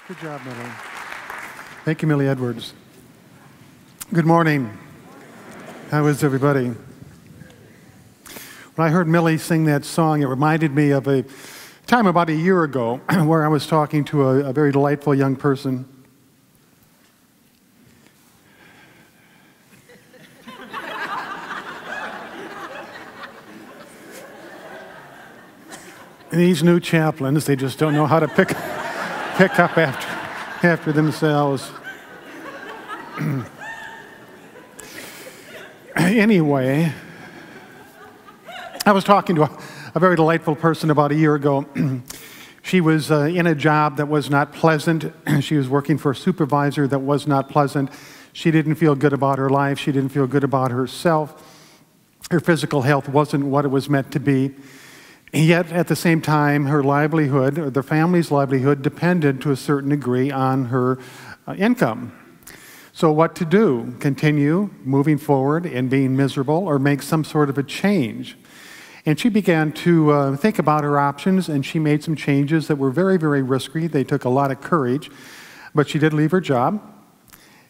Good job, Millie. Thank you, Millie Edwards. Good morning. How is everybody? When I heard Millie sing that song, it reminded me of a time about a year ago where I was talking to a very delightful young person. And these new chaplains, they just don't know how to pick up after themselves. Anyway, I was talking to a very delightful person about a year ago. She was in a job that was not pleasant. She was working for a supervisor that was not pleasant. She didn't feel good about her life. She didn't feel good about herself. Her physical health wasn't what it was meant to be. Yet, at the same time, her livelihood, or the family's livelihood, depended to a certain degree on her income. So what to do? Continue moving forward and being miserable, or make some sort of a change? And she began to think about her options, and she made some changes that were very, very risky. They took a lot of courage, but she did leave her job.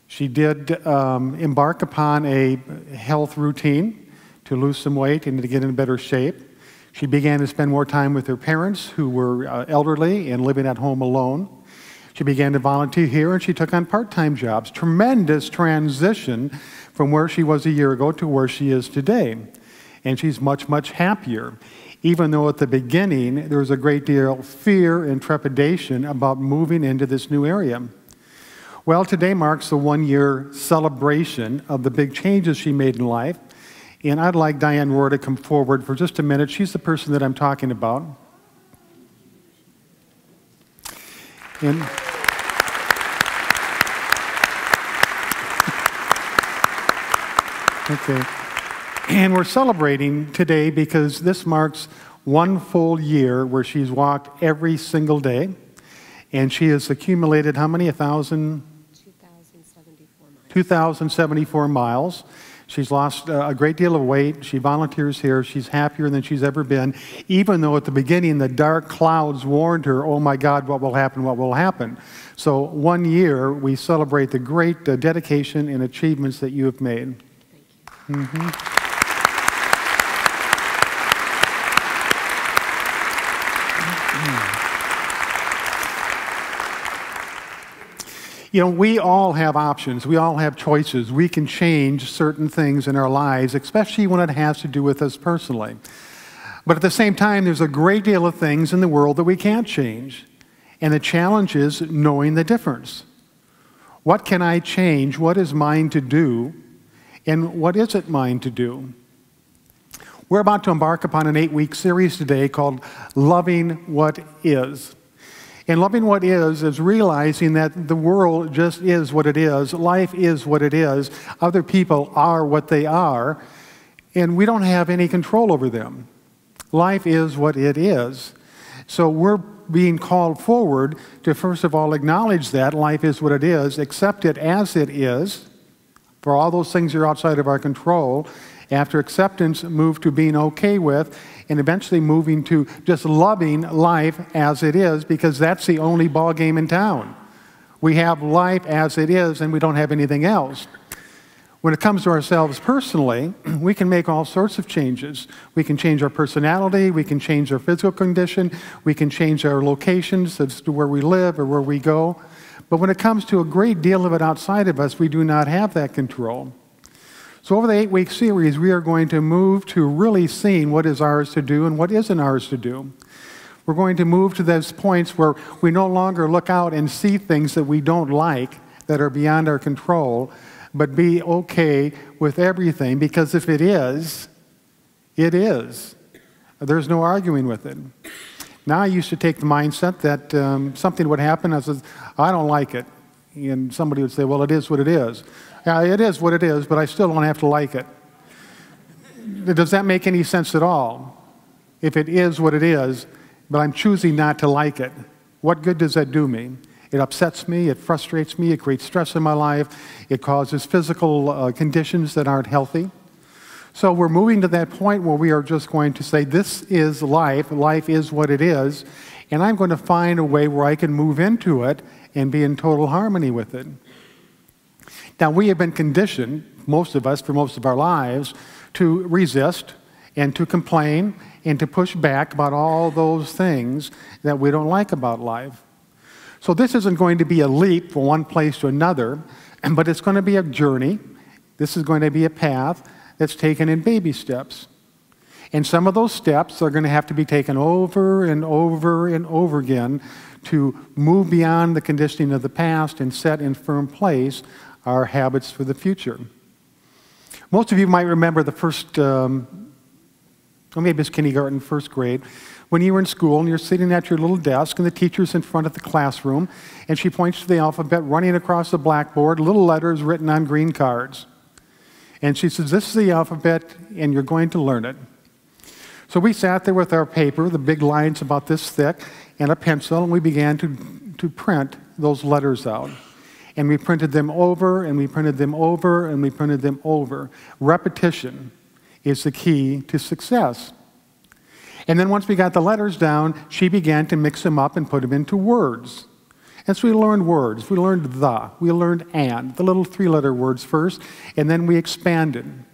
She did embark upon a health routine to lose some weight and to get in better shape. She began to spend more time with her parents, who were elderly and living at home alone. She began to volunteer here, and she took on part-time jobs. Tremendous transition from where she was a year ago to where she is today. And she's much, much happier, even though at the beginning there was a great deal of fear and trepidation about moving into this new area. Well, today marks the one-year celebration of the big changes she made in life. And I'd like Diane Rohr to come forward for just a minute. She's the person that I'm talking about. And okay. And we're celebrating today because this marks one full year where she's walked every single day. And she has accumulated how many? 2,074 miles. She's lost a great deal of weight. She volunteers here. She's happier than she's ever been, even though at the beginning the dark clouds warned her, oh my God, what will happen, what will happen? So 1 year, we celebrate the great dedication and achievements that you have made. Thank you. You know, we all have options. We all have choices. We can change certain things in our lives, especially when it has to do with us personally. But at the same time, there's a great deal of things in the world that we can't change. And the challenge is knowing the difference. What can I change? What is mine to do? And what isn't mine to do? We're about to embark upon an 8-week series today called Loving What Is. And loving what is realizing that the world just is what it is. Life is what it is. Other people are what they are. And we don't have any control over them. Life is what it is. So we're being called forward to first of all acknowledge that life is what it is, accept it as it is. For all those things that are outside of our control. After acceptance, move to being okay with, and eventually moving to just loving life as it is, because that's the only ball game in town. We have life as it is, and we don't have anything else. When it comes to ourselves personally, we can make all sorts of changes. We can change our personality, we can change our physical condition, we can change our locations as to where we live or where we go. But when it comes to a great deal of it outside of us, we do not have that control. So over the 8-week series, we are going to move to really seeing what is ours to do and what isn't ours to do. We're going to move to those points where we no longer look out and see things that we don't like, that are beyond our control, but be okay with everything, because if it is, it is. There's no arguing with it. Now I used to take the mindset that something would happen, I said, I don't like it. And somebody would say, well, it is what it is. Yeah, it is what it is, but I still don't have to like it. Does that make any sense at all? If it is what it is, but I'm choosing not to like it, what good does that do me? It upsets me, it frustrates me, it creates stress in my life, it causes physical conditions that aren't healthy. So we're moving to that point where we are just going to say, this is life, life is what it is, and I'm going to find a way where I can move into it and be in total harmony with it. Now, we have been conditioned, most of us, for most of our lives, to resist and to complain and to push back about all those things that we don't like about life. So this isn't going to be a leap from one place to another, but it's going to be a journey. This is going to be a path that's taken in baby steps. And some of those steps are going to have to be taken over and over and over again to move beyond the conditioning of the past and set in firm place our habits for the future. Most of you might remember the first, or maybe it's kindergarten, first grade, when you were in school and you're sitting at your little desk and the teacher's in front of the classroom and she points to the alphabet running across the blackboard, little letters written on green cards. And she says, this is the alphabet and you're going to learn it. So we sat there with our paper, the big lines about this thick, and a pencil, and we began to print those letters out. And we printed them over, and we printed them over, and we printed them over. Repetition is the key to success. And then once we got the letters down, she began to mix them up and put them into words. And so we learned words. We learned the. We learned and, the little three-letter words first, and then we expanded.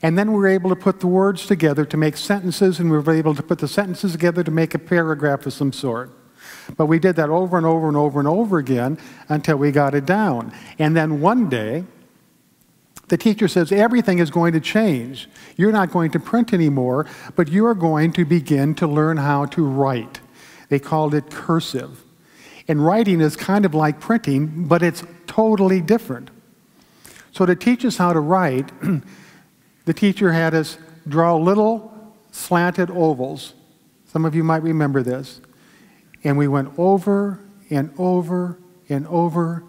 And then we were able to put the words together to make sentences, and we were able to put the sentences together to make a paragraph of some sort. But we did that over and over and over and over again until we got it down. And then one day, the teacher says, everything is going to change. You're not going to print anymore, but you are going to begin to learn how to write. They called it cursive. And writing is kind of like printing, but it's totally different. So to teach us how to write, the teacher had us draw little slanted ovals. Some of you might remember this. And we went over and over and over,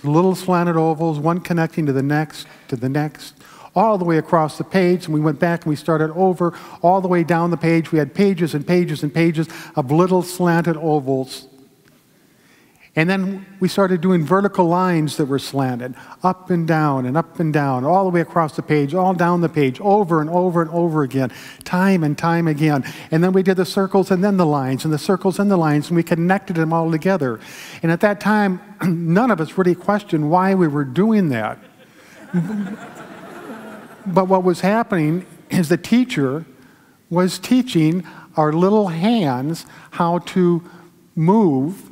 little slanted ovals, one connecting to the next, all the way across the page. And we went back and we started over, all the way down the page. We had pages and pages and pages of little slanted ovals. And then we started doing vertical lines that were slanted, up and down, all the way across the page, all down the page, over and over and over again, time and time again. And then we did the circles and then the lines, and the circles and the lines, and we connected them all together. And at that time, none of us really questioned why we were doing that. But what was happening is the teacher was teaching our little hands how to move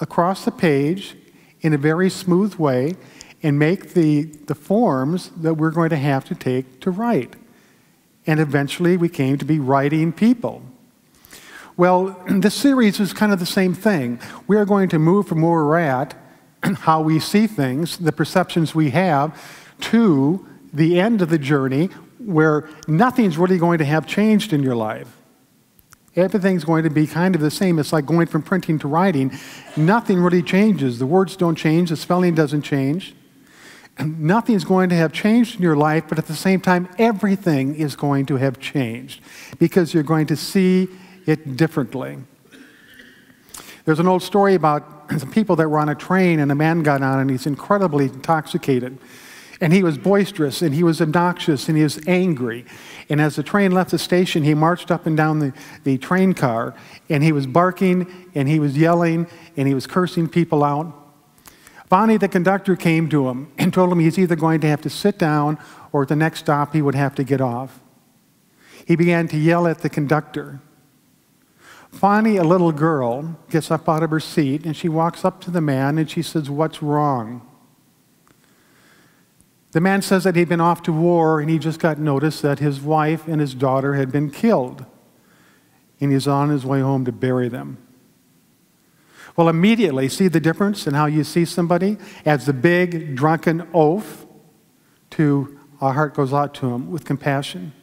across the page in a very smooth way and make the forms that we're going to have to take to write. And eventually we came to be writing people. Well, this series is kind of the same thing. We are going to move from where we're at, how we see things, the perceptions we have, to the end of the journey where nothing's really going to have changed in your life. Everything's going to be kind of the same. It's like going from printing to writing. Nothing really changes. The words don't change. The spelling doesn't change. Nothing's going to have changed in your life, but at the same time, everything is going to have changed because you're going to see it differently. There's an old story about some people that were on a train, and a man got on, and he's incredibly intoxicated. And he was boisterous, and he was obnoxious, and he was angry. And as the train left the station, he marched up and down the train car, and he was barking, and he was yelling, and he was cursing people out. Finally, the conductor came to him and told him he's either going to have to sit down, or at the next stop, he would have to get off. He began to yell at the conductor. Finally, a little girl gets up out of her seat, and she walks up to the man, and she says, "What's wrong?" The man says that he'd been off to war and he just got notice that his wife and his daughter had been killed. And he's on his way home to bury them. Well, immediately, see the difference in how you see somebody? As the big, drunken oaf to our heart goes out to him with compassion.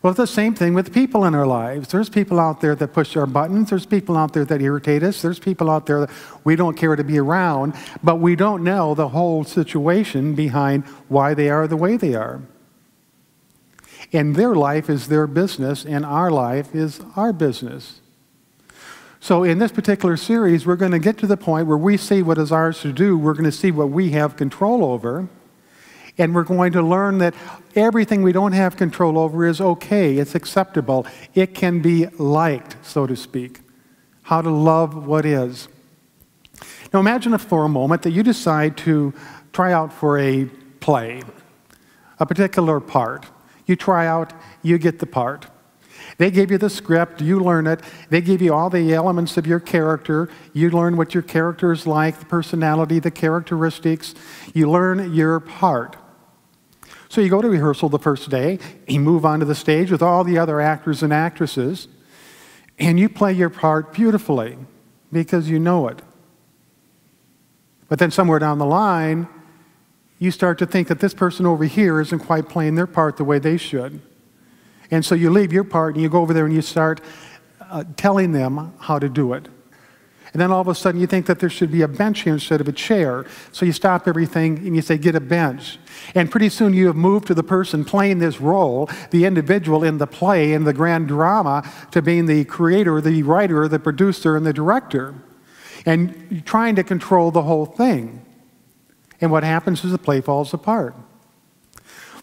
Well, it's the same thing with people in our lives. There's people out there that push our buttons. There's people out there that irritate us. There's people out there that we don't care to be around, but we don't know the whole situation behind why they are the way they are. And their life is their business, and our life is our business. So in this particular series, we're going to get to the point where we see what is ours to do. We're going to see what we have control over. And we're going to learn that everything we don't have control over is okay. It's acceptable. It can be liked, so to speak. how to love what is. Now imagine if for a moment that you decide to try out for a play, a particular part. You try out, you get the part. They give you the script, you learn it. They give you all the elements of your character. You learn what your character is like, the personality, the characteristics. You learn your part. So you go to rehearsal the first day, you move onto the stage with all the other actors and actresses, and you play your part beautifully because you know it. But then somewhere down the line, you start to think that this person over here isn't quite playing their part the way they should. And so you leave your part and you go over there and you start telling them how to do it. And then all of a sudden you think that there should be a bench here instead of a chair. So you stop everything and you say, get a bench. And pretty soon you have moved to the person playing this role, the individual in the play, in the grand drama, to being the creator, the writer, the producer, and the director. And you're trying to control the whole thing. And what happens is the play falls apart.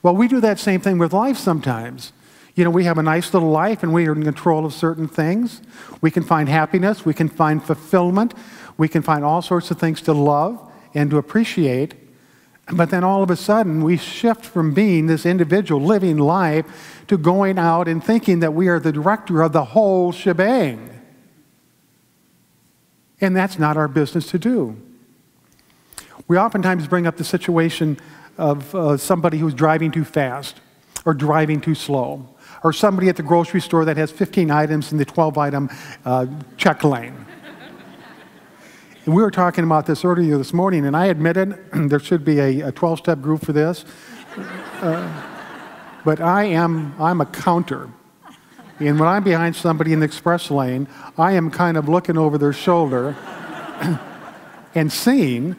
Well, we do that same thing with life sometimes. You know, we have a nice little life and we are in control of certain things. We can find happiness, we can find fulfillment, we can find all sorts of things to love and to appreciate. But then all of a sudden we shift from being this individual living life to going out and thinking that we are the director of the whole shebang. And that's not our business to do. We oftentimes bring up the situation of somebody who's driving too fast or driving too slow, or somebody at the grocery store that has 15 items in the 12-item check lane. And we were talking about this earlier this morning, and I admitted there should be a 12-step group for this. But I'm a counter. And when I'm behind somebody in the express lane, I am kind of looking over their shoulder and seeing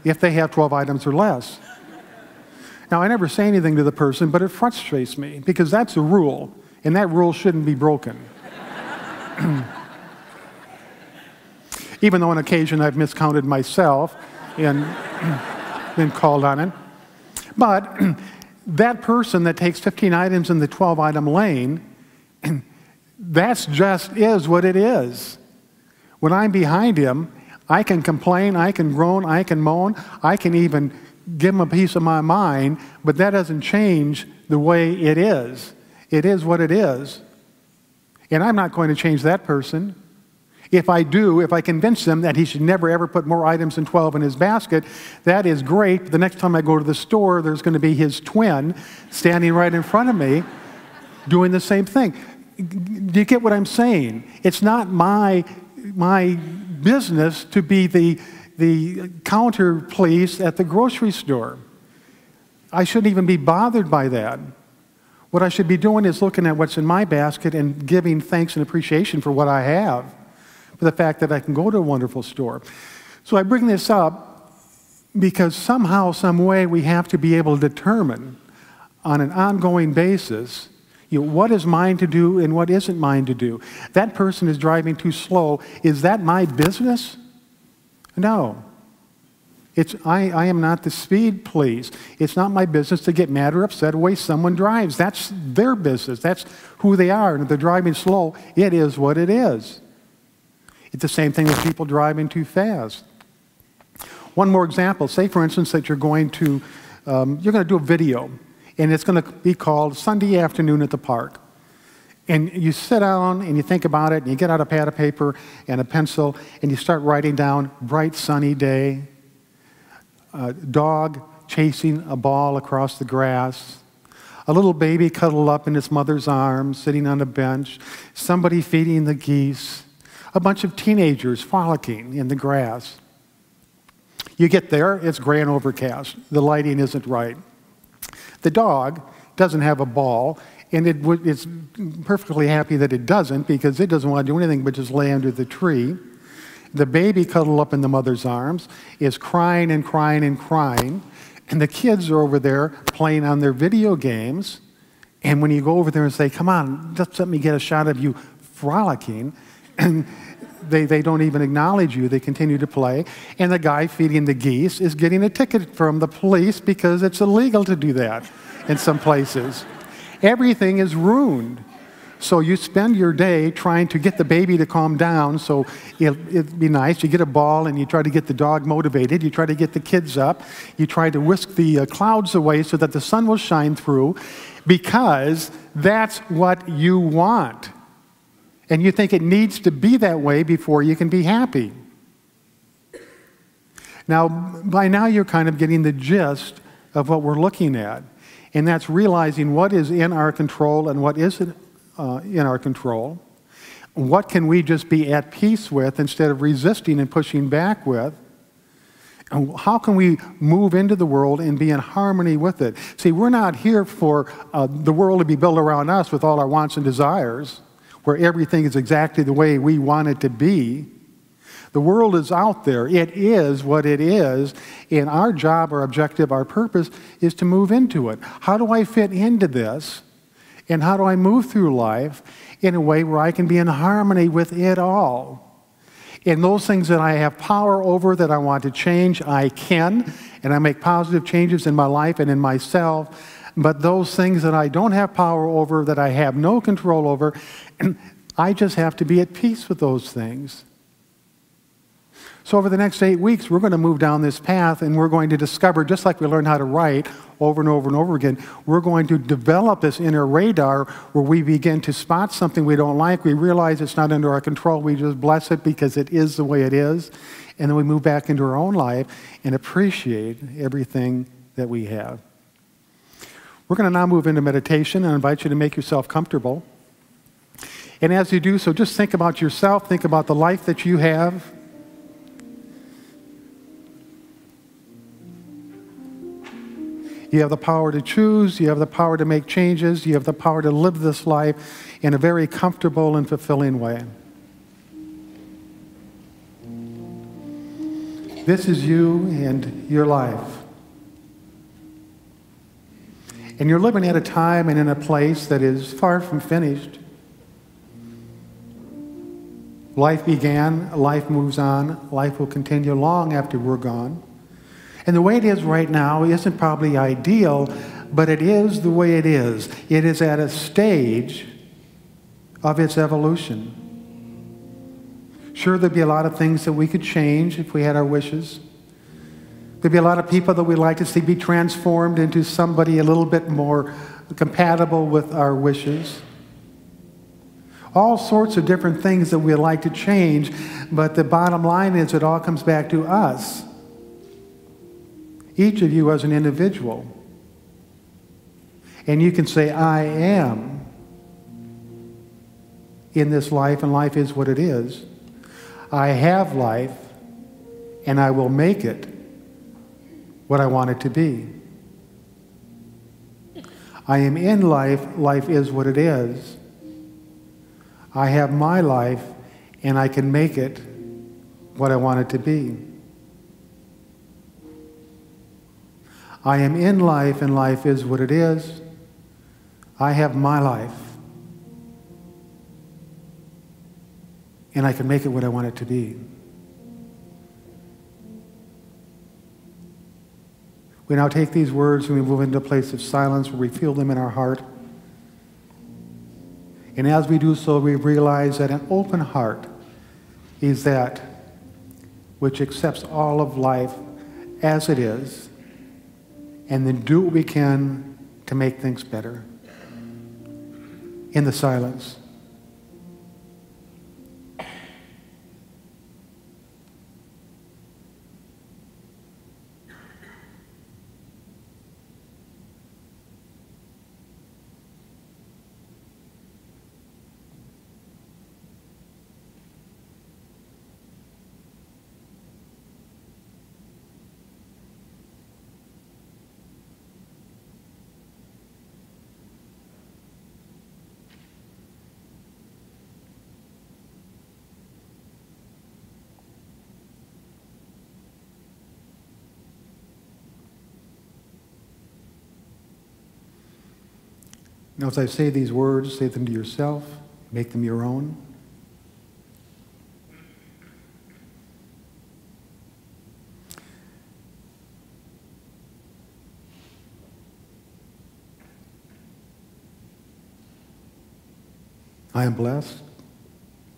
if they have 12 items or less. Now, I never say anything to the person, but it frustrates me because that's a rule, and that rule shouldn't be broken. Even though on occasion I've miscounted myself and been called on it. But that person that takes 15 items in the 12-item lane, that's just is what it is. When I'm behind him, I can complain, I can groan, I can moan, I can even give him a piece of my mind, but that doesn't change the way it is. It is what it is. And I'm not going to change that person. If I do, if I convince him that he should never ever put more items than 12 in his basket, that is great. The next time I go to the store, there's going to be his twin standing right in front of me doing the same thing. Do you get what I'm saying? It's not my business to be the counter police at the grocery store. I shouldn't even be bothered by that. What I should be doing is looking at what's in my basket and giving thanks and appreciation for what I have, for the fact that I can go to a wonderful store. So I bring this up because somehow, some way, we have to be able to determine on an ongoing basis, what is mine to do and what isn't mine to do. That person is driving too slow. Is that my business? No. I am not the speed police. It's not my business to get mad or upset the way someone drives. That's their business. That's who they are. And if they're driving slow, it is what it is. It's the same thing with people driving too fast. One more example. Say, for instance, that you're going to do a video, and it's going to be called Sunday Afternoon at the Park. And you sit down and you think about it, and you get out a pad of paper and a pencil, and you start writing down bright sunny day, dog chasing a ball across the grass, a little baby cuddled up in its mother's arms, sitting on a bench, somebody feeding the geese, a bunch of teenagers frolicking in the grass. You get there, it's gray and overcast. The lighting isn't right. The dog doesn't have a ball, and it's perfectly happy that it doesn't because it doesn't want to do anything but just lay under the tree. The baby cuddled up in the mother's arms is crying and crying and crying, and the kids are over there playing on their video games, and when you go over there and say, come on, just let me get a shot of you frolicking, and they don't even acknowledge you. They continue to play. And the guy feeding the geese is getting a ticket from the police because it's illegal to do that in some places. Everything is ruined So you spend your day trying to get the baby to calm down, so it'd be nice. You get a ball and you try to get the dog motivated. You try to get the kids up. You try to whisk the clouds away so that the sun will shine through, because that's what you want. And you think it needs to be that way before you can be happy. Now, by now you're kind of getting the gist of what we're looking at. And that's realizing what is in our control and what isn't in our control. What can we just be at peace with instead of resisting and pushing back with? And how can we move into the world and be in harmony with it? See, we're not here for the world to be built around us with all our wants and desires, where everything is exactly the way we want it to be. The world is out there. It is what it is. And our job, our objective, our purpose is to move into it. How do I fit into this? And how do I move through life in a way where I can be in harmony with it all? And those things that I have power over that I want to change, I can. And I make positive changes in my life and in myself. But those things that I don't have power over, that I have no control over, I just have to be at peace with those things. So over the next 8 weeks, we're going to move down this path, and we're going to discover, just like we learn how to write over and over and over again, we're going to develop this inner radar where we begin to spot something we don't like. We realize it's not under our control. We just bless it because it is the way it is. And then we move back into our own life and appreciate everything that we have. We're going to now move into meditation, and I invite you to make yourself comfortable. And as you do so, just think about yourself, think about the life that you have. You have the power to choose, you have the power to make changes, you have the power to live this life in a very comfortable and fulfilling way. This is you and your life. And you're living at a time and in a place that is far from finished. Life began, life moves on, life will continue long after we're gone. And the way it is right now isn't probably ideal, but it is the way it is. It is at a stage of its evolution. Sure, there'd be a lot of things that we could change if we had our wishes. There'd be a lot of people that we'd like to see be transformed into somebody a little bit more compatible with our wishes. All sorts of different things that we'd like to change, but the bottom line is it all comes back to us. Each of you as an individual. And you can say, I am in this life, and life is what it is. I have life, and I will make it what I want it to be. I am in life, life is what it is. I have my life, and I can make it what I want it to be. I am in life, and life is what it is. I have my life, and I can make it what I want it to be. We now take these words and we move into a place of silence where we feel them in our heart. And as we do so, we realize that an open heart is that which accepts all of life as it is, and then do what we can to make things better. In the silence. Now, as I say these words, say them to yourself, make them your own. I am blessed,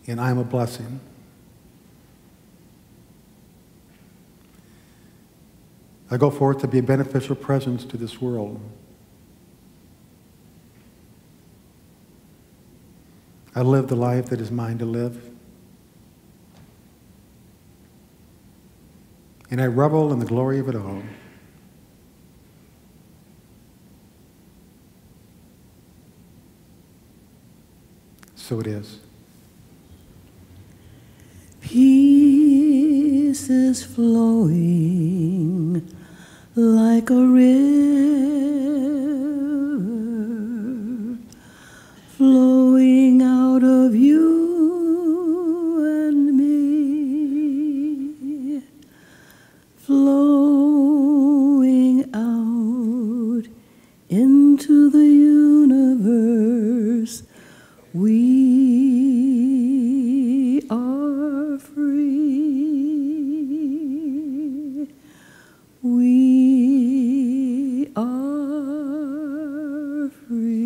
and I am a blessing. I go forth to be a beneficial presence to this world. I live the life that is mine to live. And I revel in the glory of it all. So it is. Peace is flowing like a river, flowing out of you and me, flowing out into the universe. We are free. We are free.